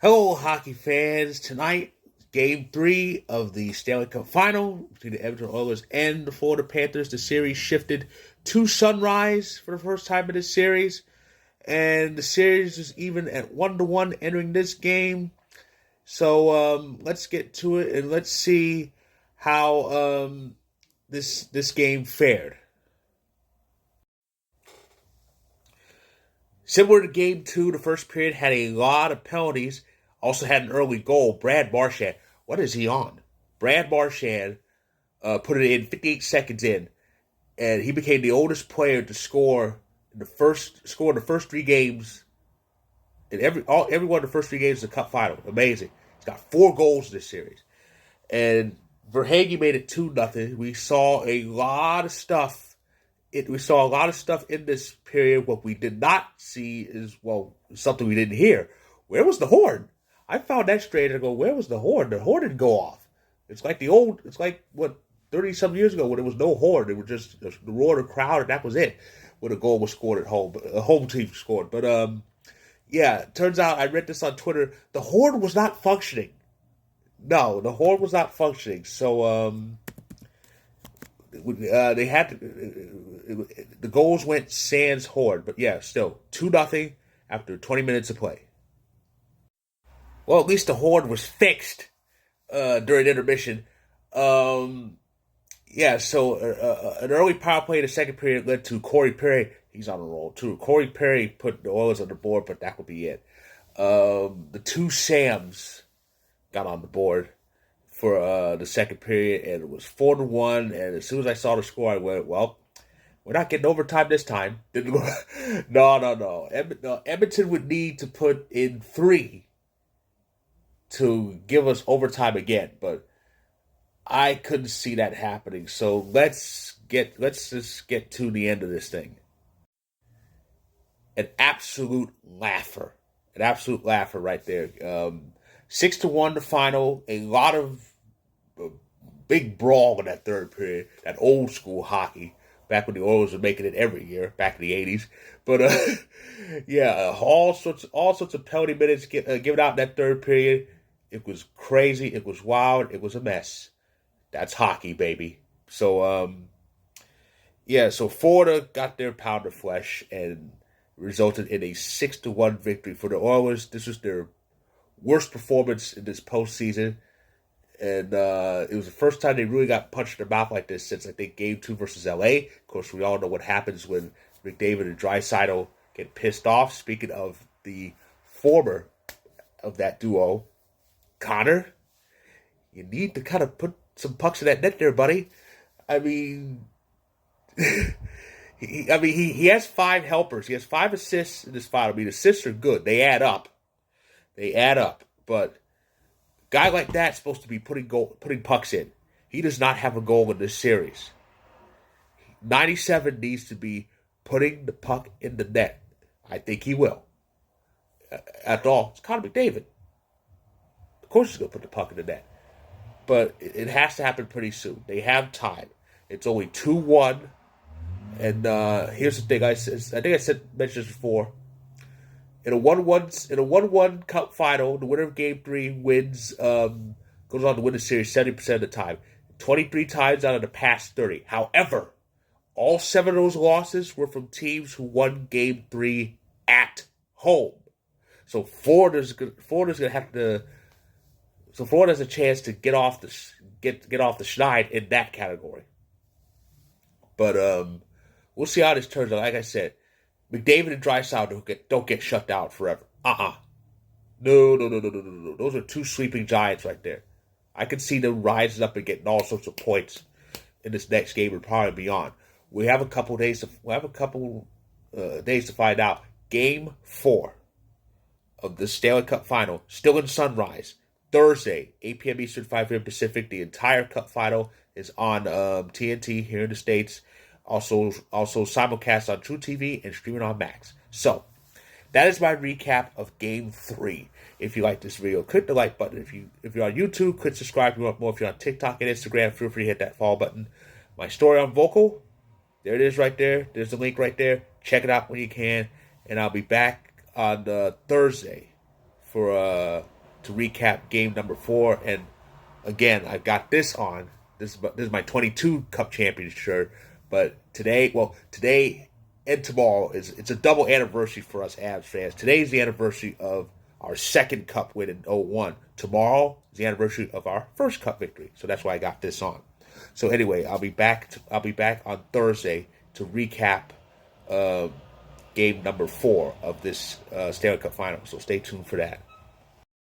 Hello, hockey fans. Tonight, Game 3 of the Stanley Cup Final between the Edmonton Oilers and the Florida Panthers. The series shifted to sunrise for the first time in this series, and the series is even at 1-1 entering this game. So let's get to it and let's see how this game fared. Similar to Game 2, the first period had a lot of penalties. Also had an early goal. Brad Marchand. What is he on? Brad Marchand put it in 58 seconds in, and he became the oldest player to score in the first 3 games in every one of the first 3 games of the Cup Final. Amazing. He's got 4 goals in this series, and Verhaeghe made it 2-0. We saw a lot of stuff. We saw a lot of stuff in this period. What we did not see is, something we didn't hear. Where was the horn? I found that strange. I go, where was the horn? The horn didn't go off. It's like 30-some years ago when there was no horn. It was just the roar of the crowd, and that was it. When a goal was scored at home. A home team scored. But, it turns out, I read this on Twitter, the horn was not functioning. No, the horn was not functioning. So, they had to, the goals went sans horn. But, still, 2-0 after 20 minutes of play. Well, at least the horn was fixed during intermission. So an early power play in the second period led to Corey Perry. He's on a roll, too. Corey Perry put the Oilers on the board, but that would be it. The two Sams got on the board for the second period, and it was 4-1. And as soon as I saw the score, I went, well, we're not getting overtime this time. No. Edmonton would need to put in 3 to give us overtime again, but I couldn't see that happening. So let's just get to the end of this thing. An absolute laugher right there. 6-1 the final. A lot of big brawl in that third period. That old school hockey, back when the Oilers were making it every year, back in the 80s. But all sorts of penalty minutes given out in that third period. It was crazy. It was wild. It was a mess. That's hockey, baby. So, so Florida got their pound of flesh and resulted in a 6-1 victory for the Oilers. This was their worst performance in this postseason. And it was the first time they really got punched in the mouth like this since, I think, Game 2 versus LA. Of course, we all know what happens when McDavid and Draisaitl get pissed off. Speaking of the former of that duo, Connor, you need to kind of put some pucks in that net there, buddy. I mean, he has 5 helpers. He has 5 assists in this final. I mean, assists are good. They add up. But a guy like that's supposed to be putting pucks in. He does not have a goal in this series. 97 needs to be putting the puck in the net. I think he will. After all, it's Connor McDavid. Of course he's going to put the puck in the net. But it has to happen pretty soon. They have time. It's only 2-1. And here's the thing. I think I mentioned this before. In a 1-1 Cup Final, the winner of Game 3 wins, goes on to win the series 70% of the time. 23 times out of the past 30. However, all 7 of those losses were from teams who won Game 3 at home. So Florida's going to have to. So Florida has a chance to get off the schneid in that category. But we'll see how this turns out. Like I said, McDavid and Draisaitl don't get shut down forever. No. Those are 2 sleeping giants right there. I can see them rising up and getting all sorts of points in this next game and probably beyond. We have a couple days to find out. Game 4 of the Stanley Cup Final, still in sunrise. Thursday, 8 p.m. Eastern, 5 p.m. Pacific. The entire Cup Final is on TNT here in the States. Also simulcast on True TV and streaming on Max. So, that is my recap of Game 3. If you like this video, click the like button. If you're on YouTube, click subscribe. If you want more, if you're on TikTok and Instagram, feel free to hit that follow button. My story on Vocal, there it is right there. There's the link right there. Check it out when you can. And I'll be back on Thursday for to recap game number 4. And again, I got this on. This is my 22 Cup champion shirt. But today and tomorrow it's a double anniversary for us Avs fans. Today is the anniversary of our second Cup win in 2001. Tomorrow is the anniversary of our first Cup victory. So that's why I got this on. So anyway, I'll be back on Thursday to recap game number 4 of this Stanley Cup final. So stay tuned for that.